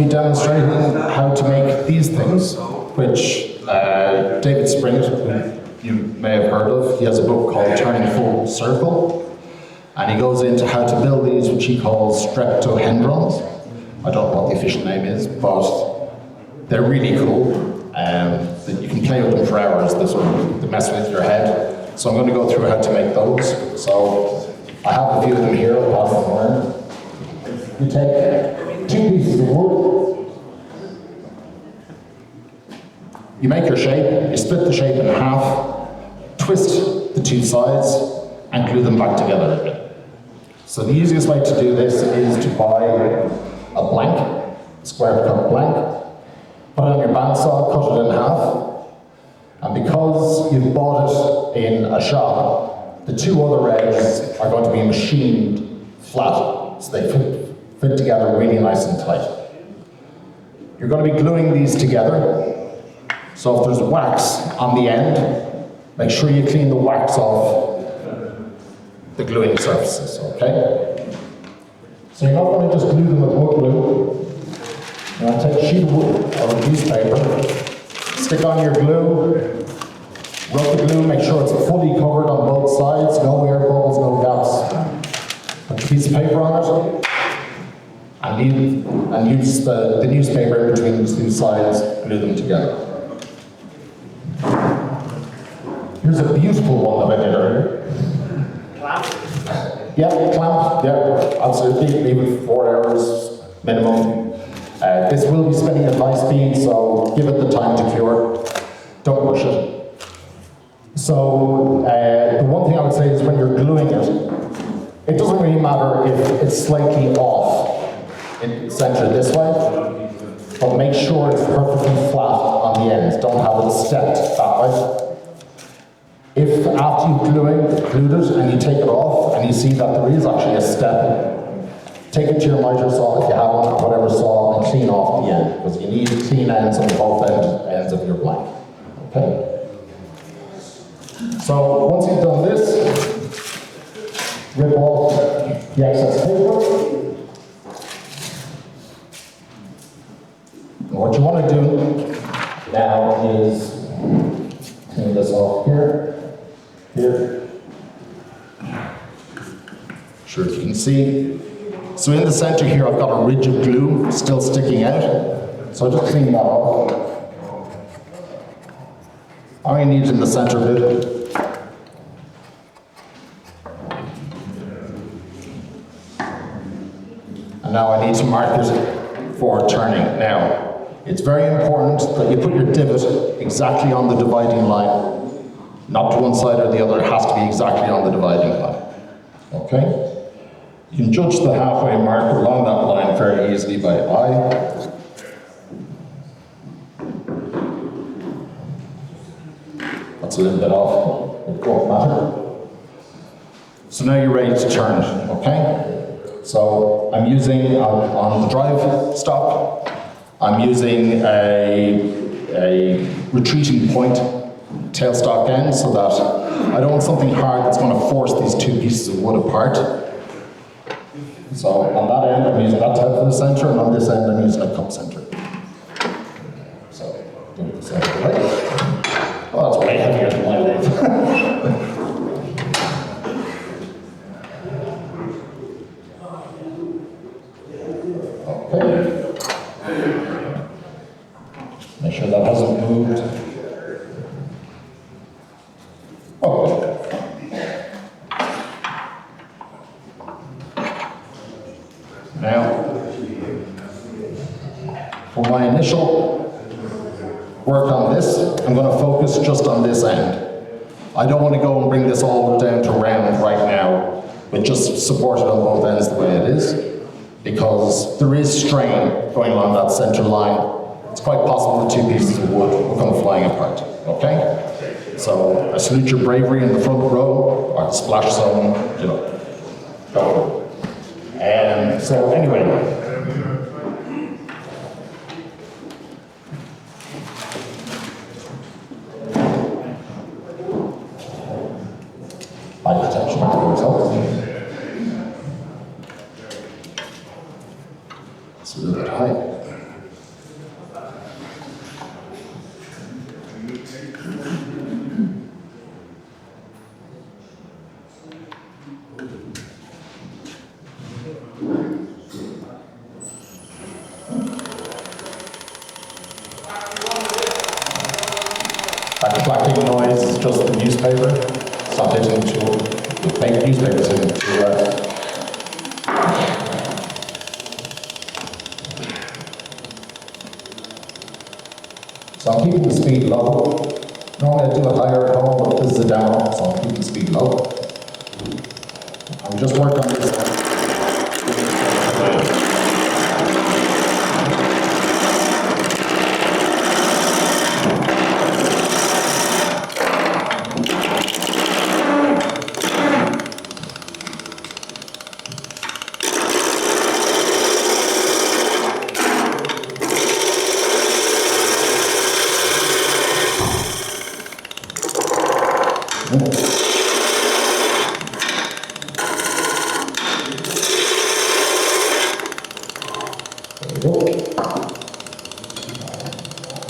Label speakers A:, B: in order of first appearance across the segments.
A: be demonstrating how to make these things, which David Springetts, who you may have heard of, he has a book called Woodturning Full Circle, and he goes into how to build these, which he calls Streptohedrons. I don't know what the official name is, but they're really cool. You can play with them for hours, they mess with your head. So I'm going to go through how to make those. So I have a few of them here, I'll pass them around. You take 2 pieces of wood, you make your shape, you split the shape in half, twist the 2 sides, and glue them back together again. So the easiest way to do this is to buy a blank, square cut blank, put it on your bandsaw, cut it in half, and because you've bought it in a shop, the 2 other edges are going to be machined flat, so they fit together really nice and tight. You're going to be gluing these together, so if there's wax on the end, make sure you clean the wax off the gluing surfaces, okay? So you're not going to just glue them with wood glue. You're going to take a sheet of wood or a newspaper, stick on your glue, rub the glue, make sure it's fully covered on both sides, no air bubbles, no gaps. Put a piece of paper on it, and use the newspaper in between the 2 sides, glue them together. Here's a beautiful one that I did earlier. Clamp? Yeah, clamp, yeah, absolutely. Leave it for 4 hours minimum. This will be spinning at high speed, so give it the time to cure. Don't rush it. So, the one thing I would say is when you're gluing it doesn't really matter if it's slightly off. It's centered this way, but make sure it's perfectly flat on the ends. Don't have it stepped that way. If after you've glued it and you take it off and you see that there is actually a step, take it to your miter saw if you have one, or whatever saw, and clean off the end, because you need clean ends on both ends of your blank. Okay? So once you've done this, rip off the excess paper. And what you want to do now is clean this off here. Sure if you can see. So in the center here I've got a ridge of glue still sticking out. So I just clean that off. All you need in the center bit. And now I need to mark it for turning. Now, it's very important that you put your divot exactly on the dividing line. Not to one side or the other, it has to be exactly on the dividing line. Okay? You can judge the halfway mark along that line fairly easily by eye. That's a little bit off, it won't matter. So now you're ready to turn it, okay? So I'm using, on the drive stop, I'm using a retreating point tailstock end so that I don't want something hard that's going to force these 2 pieces of wood apart. So on that end I'm using that type for the center, and on this end I'm using a cup center. So do it the same way. Oh, that's way heavier than my lathe. Okay. Make sure that hasn't moved. Now, for my initial work on this, I'm going to focus just on this end. I don't want to go and bring this all down to round right now, but just support it on both ends the way it is, because there is strain going along that center line. It's quite possible the 2 pieces of wood will come flying apart, okay? So I salute your bravery in the front row, or the splash zone, you know, go. And so anyway, eye protection results. It's a little bit high. clacking noise is just the newspaper. It's not hitting the fake newspapers hitting the So I'm keeping the speed low. Normally I do it higher at home, but this is a demo, so I'm keeping the speed low. I'll just work on this.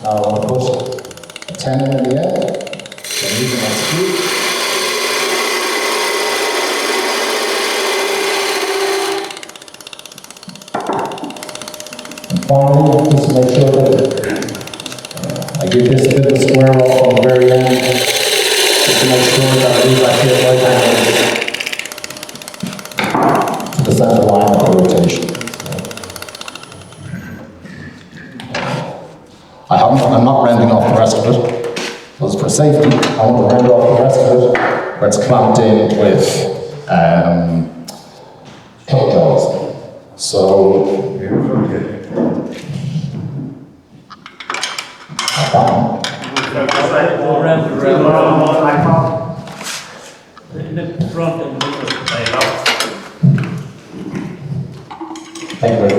A: Now I want to put a 10 in the end, so I'm using my speed. And finally, just to make sure that I give this a bit of a square off on the very end, just to make sure that it is actually at right angle to the center line of the rotation. I'm not rounding off the rest of it, because for safety, I want to round off the rest of it where it's clamped in with tape jaws. So,
B: in the front and the
A: thank you.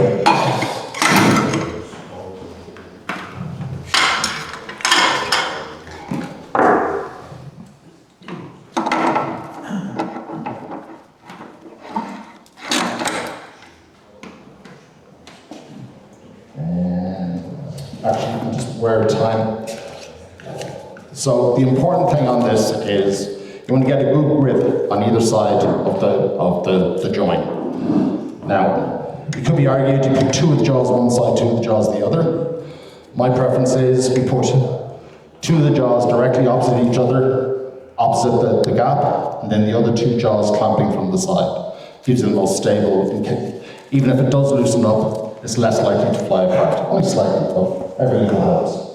A: Actually, you can just wear time. So the important thing on this is you want to get a good grip on either side of the joint. Now, it could be argued you put two of the jaws one side, two of the jaws the other. My preference is you put two of the jaws directly opposite each other, opposite the gap, and then the other two jaws clamping from the side. Gives you the most stable, even if it does loosen up, it's less likely to fly apart. Only slightly, but every little helps.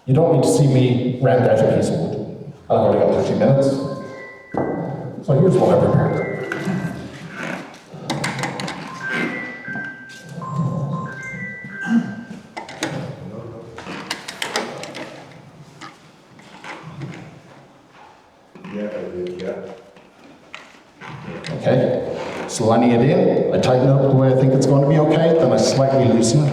A: You don't need to see me round out a piece of wood. I've only got 30 minutes. So here's what I prepared. Okay, so lining it in, I tighten it up the way I think it's going to be okay, then I slightly loosen it.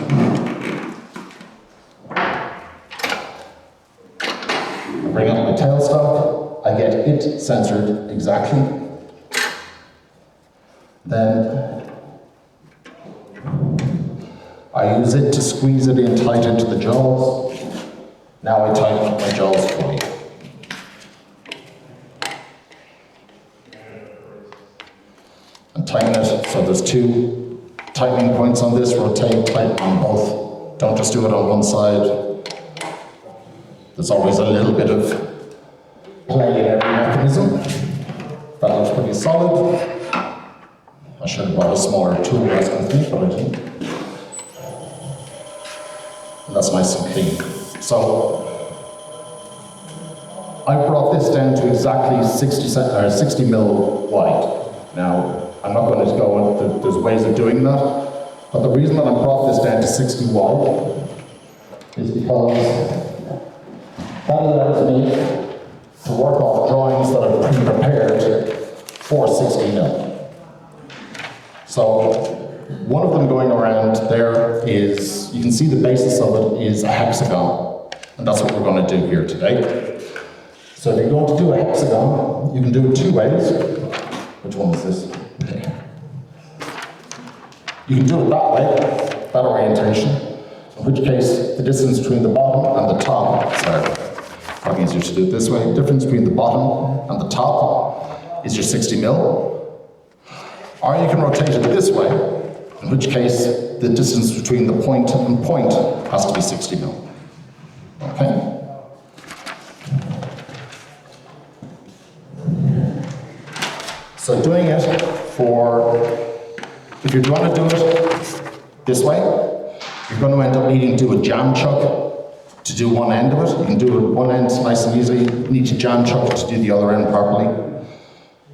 A: Bring up my tailstock, I get it centered exactly. Then I use it to squeeze it in tight into the jaws. Now I tighten up my jaws fully. And tighten it so there's two tightening points on this, rotate, tighten on both. Don't just do it on one side. There's always a little bit of play in every mechanism. That looks pretty solid. I should have brought a smaller tool rest with me, but I didn't. And that's nice and clean. So, I brought this down to exactly 60 mil wide. Now, I'm not going to go into, there's ways of doing that, but the reason that I brought this down to 60 wide is because that allows me to work off drawings that are pre-prepared for 60 mil. So one of them going around there is, you can see the basis of it is a hexagon, and that's what we're going to do here today. So if you're going to do a hexagon, you can do it two ways. Which one is this? Okay. You can do it that way, that orientation, in which case the distance between the bottom and the top, sorry, probably easier to do it this way. The difference between the bottom and the top is your 60 mil. Or you can rotate it this way, in which case the distance between the point and point has to be 60 mil. Okay? So doing it if you're going to do it this way, you're going to end up needing to do a jam chuck to do one end of it. You can do it one end nice and easily. You need to jam chuck to do the other end properly.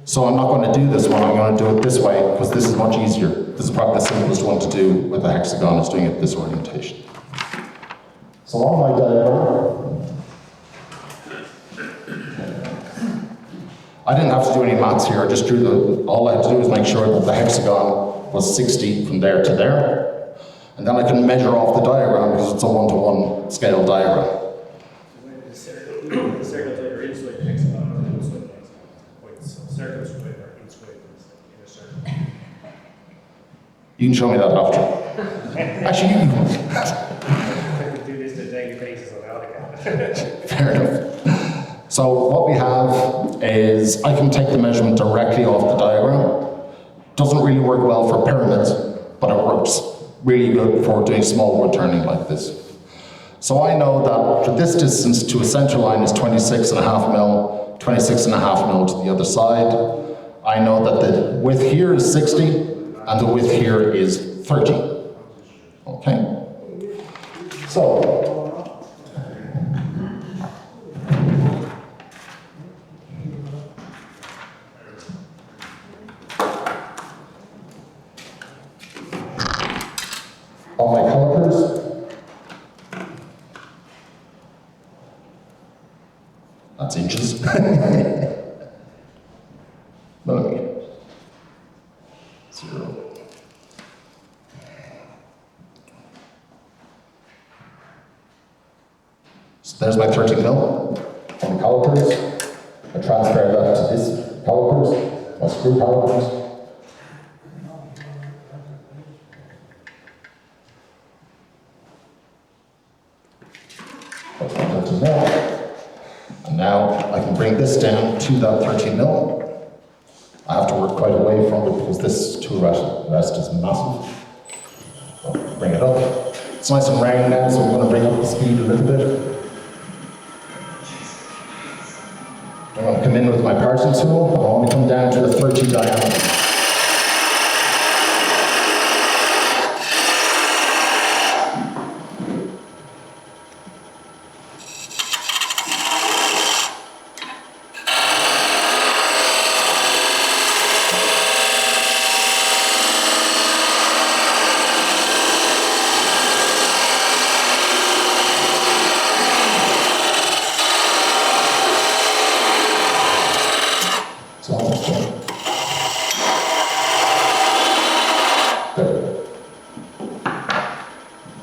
A: So I'm not going to do this one, I'm going to do it this way, because this is much easier. This is probably the simplest one to do with a hexagon, is doing it this orientation. So on my diagram, I didn't have to do any maths here, I just drew all I had to do was make sure that the hexagon was 60 from there to there. And then I can measure off the diagram because it's a one-to-one scale diagram.
C: The circle type or insulated hexagon or insulated hexagon. Wait, so circle is way or insulated in a circle.
A: You can show me that after. Actually, you can.
C: I could do this on a daily basis on AutoCAD.
A: Fair enough. So what we have is, I can take the measurement directly off the diagram. Doesn't really work well for pyramids, but it works really good for doing small wood turning like this. So I know that for this distance to a center line is 26.5 mil, 26.5 mil to the other side. I know that the width here is 60, and the width here is 30. Okay? So, on my calipers, that's inches. Millimeter. 0. So there's my 30 mil on the calipers. I transfer that to this calipers, my screw calipers. That's my 30 mil. And now I can bring this down to that 30 mil. I have to work quite away from it because this tool rest is massive. So bring it up. It's nice and round now, so I'm going to bring up the speed a little bit. I'm going to come in with my parsing tool. I want to come down to the 30 diameter.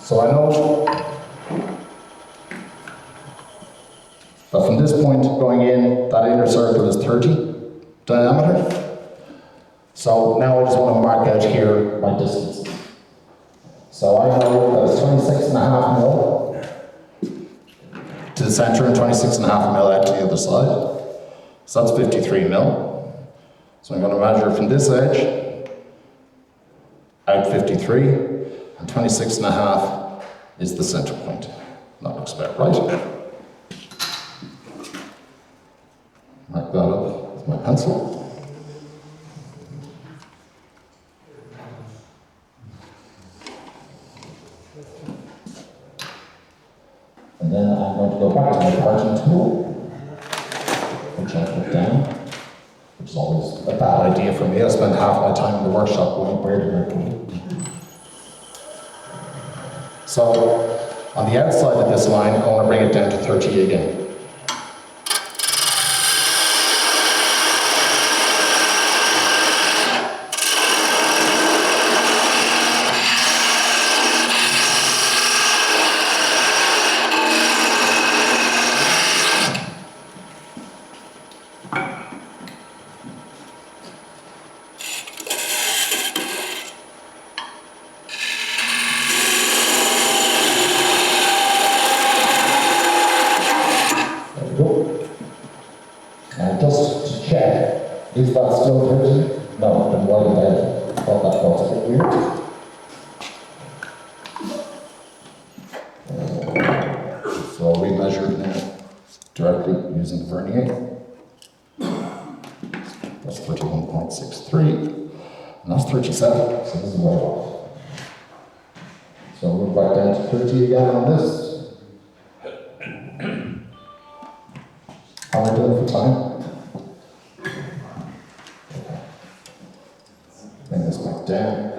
A: So I know that from this point going in, that inner circle is 30 diameter. So now I just want to mark out here my distance. So I know that it's 26.5 mil to the center and 26.5 mil out to the other side. So that's 53 mil. So I'm going to measure from this edge out 53. And 26.5 is the center point. That looks about right. Mark that up with my pencil. And then I'm going to go back to my parsing tool, which I put down, which is always a bad idea for me. I spend half my time in the workshop going, where did I put it? So, on the outside of this line, I want to bring it down to 30 again. Is that still 30? No, then why did I thought that felt a bit weird? So I'll remeasure it now directly using the vernier. That's 31.6. 37, so this is way off. So we'll go back down to 30 again on this. How am I doing for time? Bring this back down.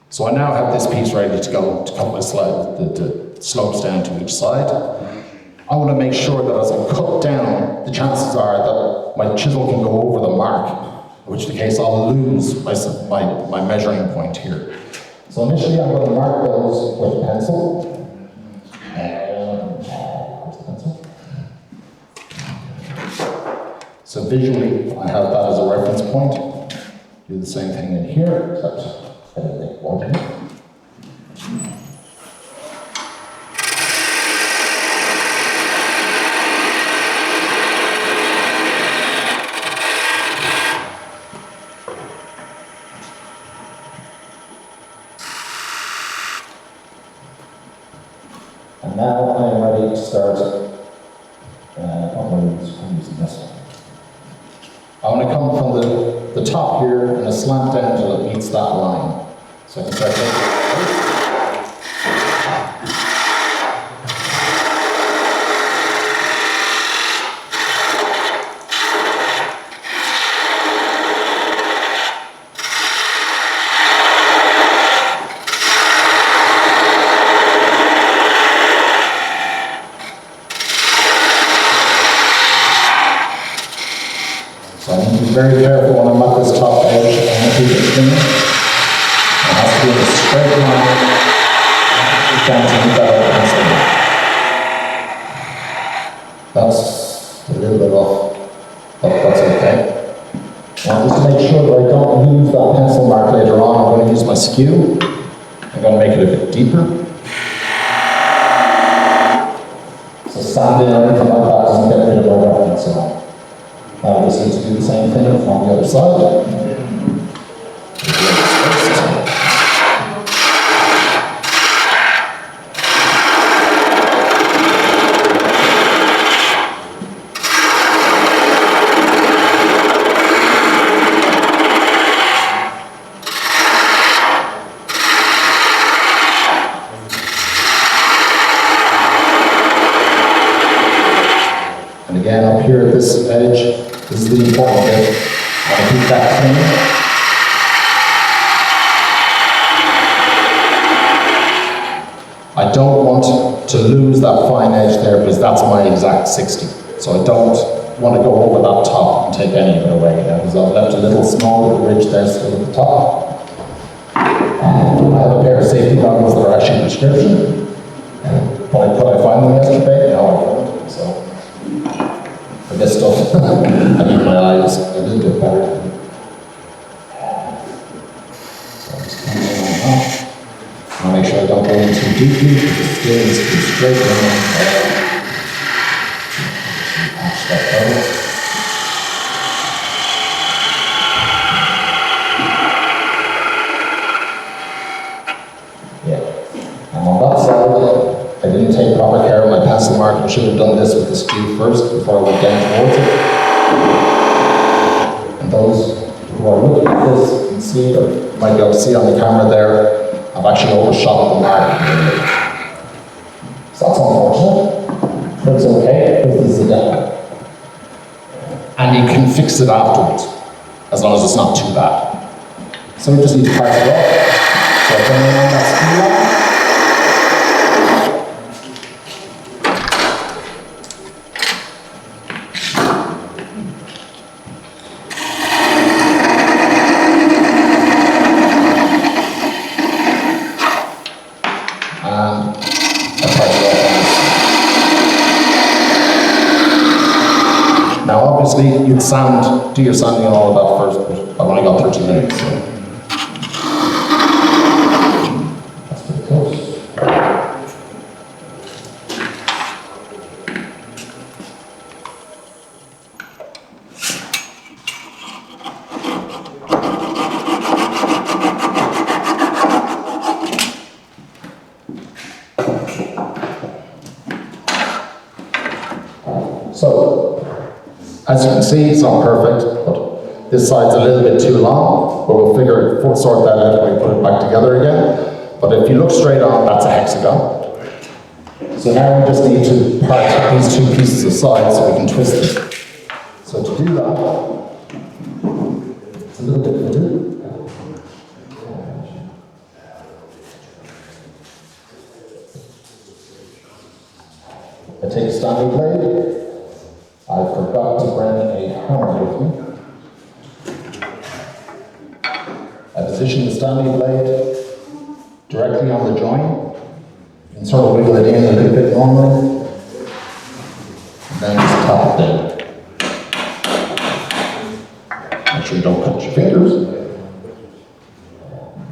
A: So I now have this piece ready to go to cut my slide, the slopes down to each side. I want to make sure that as I cut down, the chances are that my chisel can go over the mark, in which case I'll lose my measuring point here. So initially I'm going to mark those with a pencil. Where's the pencil? So visually I have that as a reference point. Do the same thing in here, except and now I am ready to start using this one. I want to come from the top here and a slant down until it meets that line. So I can start taking so I need to be very careful when I'm at this top edge and keep it clean. It has to be in a straight line, down to the other pencil. That's a little bit off, but that's okay. Now just to make sure that I don't lose that pencil mark later on, I'm going to use my skew. I'm going to make it a bit deeper. So sanding or anything like that doesn't get rid of my reference line. Now I just need to do the same thing on the other side. And again, up here at this edge, this is the important bit. I want to keep that clean. I don't want to lose that fine edge there because that's my exact 60. So I don't want to go over that top and take any of it away because I've left a little small little ridge there still at the top. I have a pair of safety goggles that are actually prescription. But could I find them yesterday? No, I couldn't. So for this stuff, I need my eyes a little bit better. So I'm just coming in on that. I want to make sure I don't go in too deeply because the skin is too straight down. Patch that out. Yeah. And on that side, I didn't take proper care of my pencil mark. I should have done this with the skew first before I went down towards it. And those who are looking at this can see, or might be able to see on the camera there, I've actually overshot the mark. So that's unfortunate, but it's okay, because this is a demo. And you can fix it afterwards, as long as it's not too bad. So we just need to parse it off. So I come in on that skew line. obviously you'd do your sanding and all of that first, but I've only got 30 minutes, so. That's pretty close. So, as you can see, it's not perfect, but this side's a little bit too long, but we'll sort that out when we put it back together again. But if you look straight on, that's a hexagon. So now we just need to part these two pieces aside so we can twist it. So to do that, it's a little bit fluid. I take a standing blade. I forgot to bring a hammer with me. I position the standing blade directly on the join and sort of wiggle it in a little bit normally. And then just tap it down. Make sure you don't cut your fingers.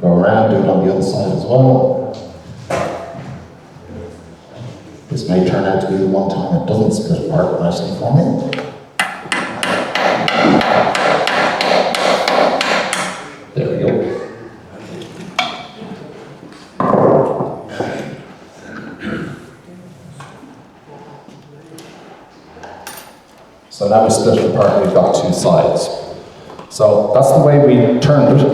A: Go around, do it on the other side as well. This may turn out to be the one time it doesn't split apart nicely for me. There we go. So now we split it apart, we've got two sides. So that's the way we turned it.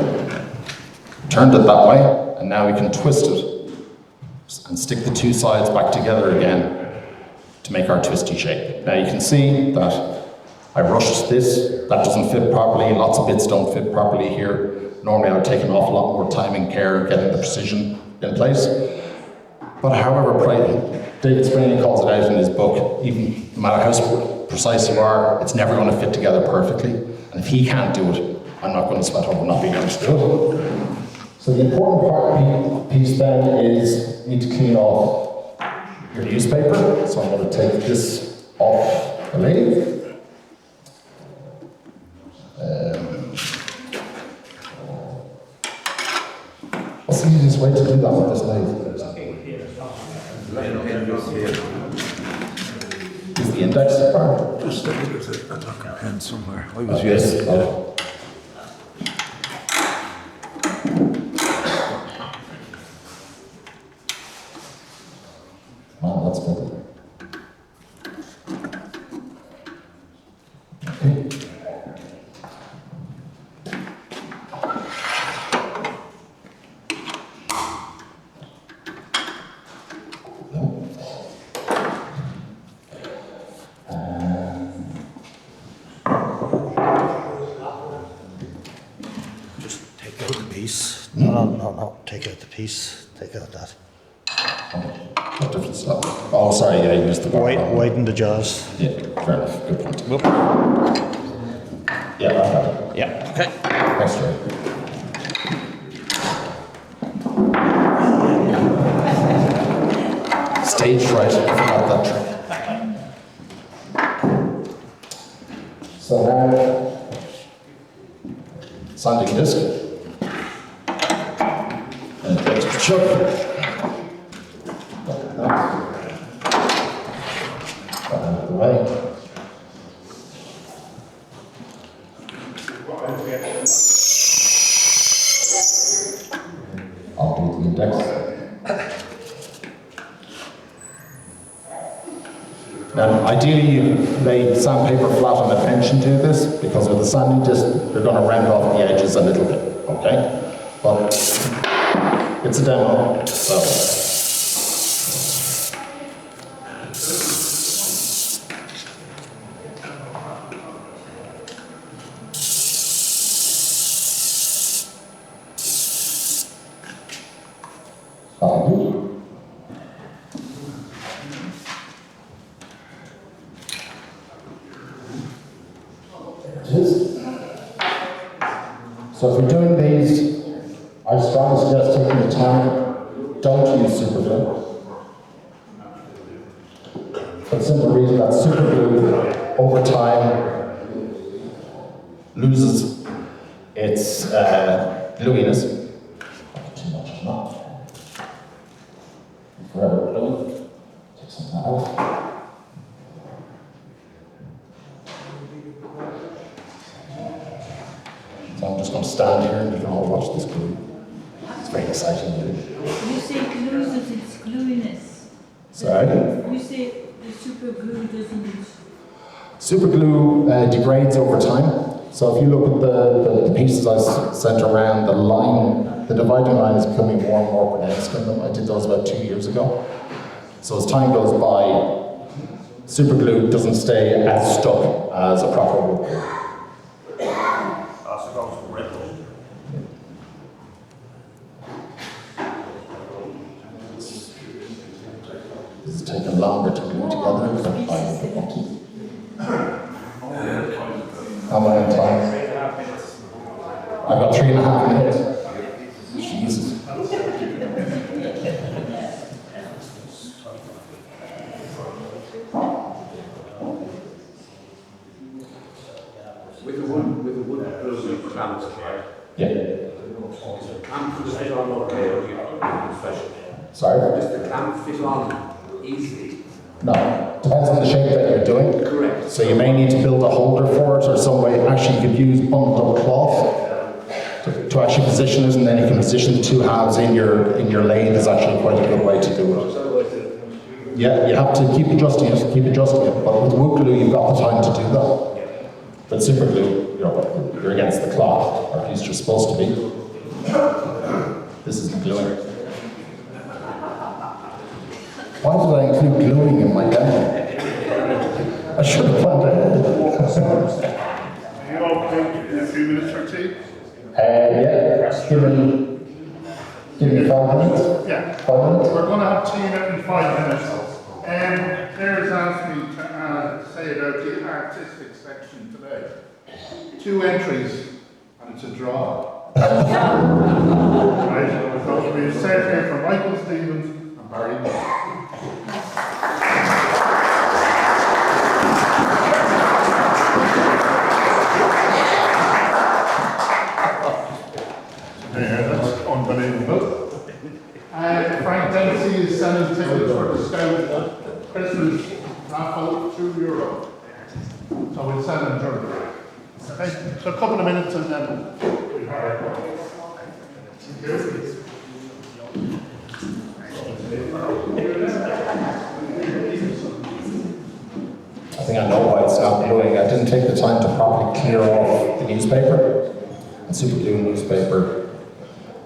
A: Turned it that way, and now we can twist it and stick the two sides back together again to make our twisty shape. Now you can see that I rushed this, that doesn't fit properly, lots of bits don't fit properly here. Normally I would take an awful lot more time and care getting the precision in place. But however, David Springetts calls it out in his book, even no matter how precise you are, it's never going to fit together perfectly. And if he can't do it, I'm not going to sweat over not being able to do it. So the important piece then is you need to clean off your newspaper. So I'm going to take this off the lathe. What's the easiest way to do that with this lathe? Is the index part?
D: Just a ducking pen somewhere. I was
A: Yes. Oh, that's good. Okay.
D: Just take out the piece. No. Take out the piece. Take out that.
A: What different stuff? Oh, sorry, yeah, you used the bar.
D: Widen the jaws.
A: Yeah, fair enough. Good point. Yeah, I got it.
D: Yeah. Okay.
A: Thanks, Jerry. Stage fright, I forgot that trick. So now, sanding disc. And extra chuck. Right. I'll do the index. Now, ideally, you lay sandpaper flat on a bench and do this, because with the sanding disc, you're going to round off the edges a little bit, okay? But it's a demo, so. So if you're doing these, I strongly suggest taking the time. Don't use super glue. For the simple reason that super glue, over time, loses its gluiness. Too much of that. Forever glue. Take some of that out. So I'm just going to stand here and you can all watch this glue. It's very exciting.
E: You say it loses its gluiness.
A: Sorry?
E: You say the super glue doesn't.
A: Super glue degrades over time. So if you look at the pieces I sent around, the line, the dividing line is becoming more and more pronounced in them. I did those about 2 years ago. So as time goes by, super glue doesn't stay as stuck as a proper wood glue. This is taking longer to glue together, but how many times? I've got 3.5 minutes. Jesus.
F: With the wood glue clamps,
A: Yeah.
F: clamp fit on okay, or do you special?
A: Sorry?
F: Does the clamp fit on easily?
A: No. Depends on the shape that you're doing.
F: Correct.
A: So you may need to build a holder for it or some way. Actually, you could use bundled up cloth to actually position it, and then you can position the two halves in your lathe. Is actually quite a good way to do it. Yeah, you have to keep adjusting it, But with wood glue, you've got the time to do that. But super glue, you're against the cloth, or at least you're supposed to be. This is the gluing. Why did I include gluing in my demo? I should have planned ahead.
G: Are you okay in a few minutes or tea?
A: Yeah, give me 5 minutes.
G: Yeah.
A: 5 minutes?
G: We're going to have tea in 5 minutes. Claire's asked me to say about the artistic section today. 2 entries, and it's a draw. Right, so we set here for Michael Stevens and Barry. That's unbelievable. Frank Dempsey is selling tickets for the Scout Christmas raffle, €2. So we'll sell them during. Okay, so a couple of minutes and then we'll have it.
A: I think I know why it's not gluing. I didn't take the time to properly clear off the newspaper. And super glue newspaper,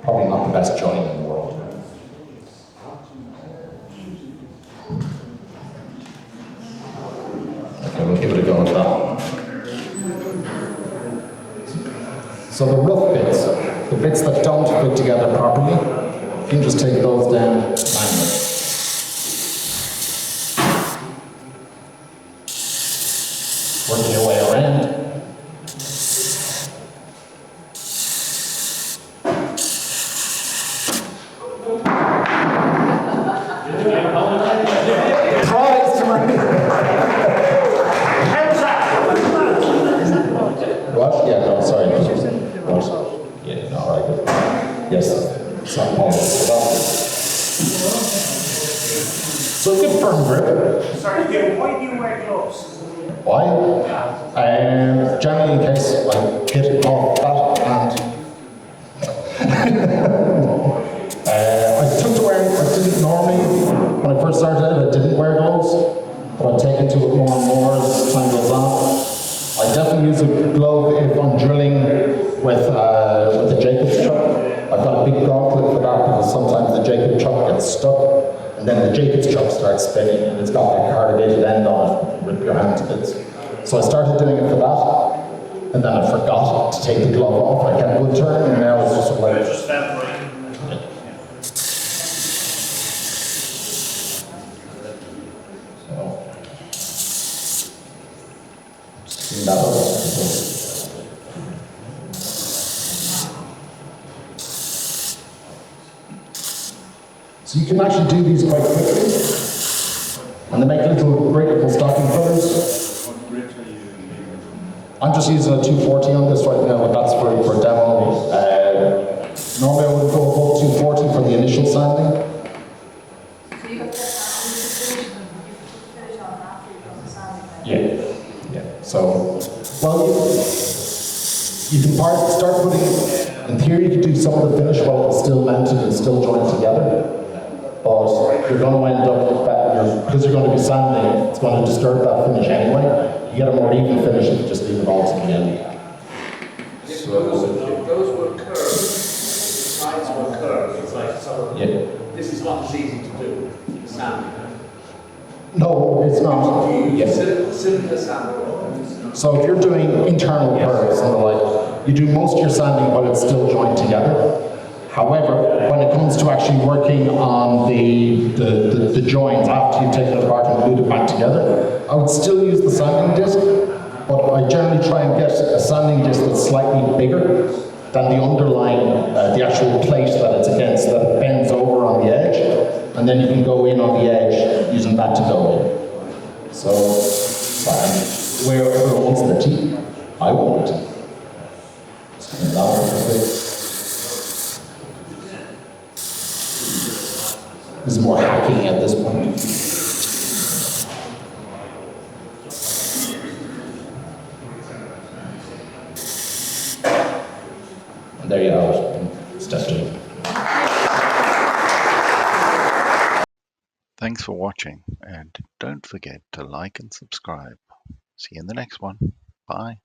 A: probably not the best join in the world. Okay, we'll give it a go at that. So the rough bits, the bits that don't fit together properly, you can just take those down manually. Working your way around. Prize to me. What? Yeah, no, sorry. What? Yeah, no, right. Yes, it's not possible. So good firm grip.
H: Sorry, Hugh, why do you wear gloves?
A: Why? Generally in case I hit off that hand. I took to wearing, I didn't normally, when I first started out, I didn't wear gloves, but I've taken to it more and more as time goes on. I definitely use a glove if I'm drilling with the Jacob's chuck. I've got a big gauntlet for that because sometimes the Jacob's chuck gets stuck, and then the Jacob's chuck starts spinning, and it's got that corrugated end on it, rip your hand to bits. So I started doing it for that, and then I forgot to take the glove off. I kept wood turning, and now it's just like.
G: Just felt right.
A: Clean that up. So you can actually do these quite quickly, and they make great little stocking fillers. I'm just using a 240 on this right now, but that's for demo. Normally I would go above 240 for the initial sanding.
I: So you have to finish on after you've done the sanding then?
A: Yeah. So, well, you can start putting, in theory, you could do some of the finish while it's still mounted and still joined together. But you're going to end up with that, because you're going to be sanding, it's going to disturb that finish anyway. You get a more even finish if you just leave it all to the end.
F: If those were curved, sides were curved, it's like, so this is not as easy to do, sanding.
A: No, it's not. Yes.
F: Cylinder sanding.
A: So if you're doing internal curves and the like, you do most of your sanding while it's still joined together. However, when it comes to actually working on the joins after you've taken it apart and glued it back together, I would still use the sanding disc, but I generally try and get a sanding disc that's slightly bigger than the underlying, the actual plate that it's against, that it bends over on the edge, and then you can go in on the edge using that to go in. So, wherever it wants their teeth, I want it. This is more hacking at this point. And there you have it. Step 2.
J: Thanks for watching, and don't forget to like and subscribe. See you in the next one. Bye.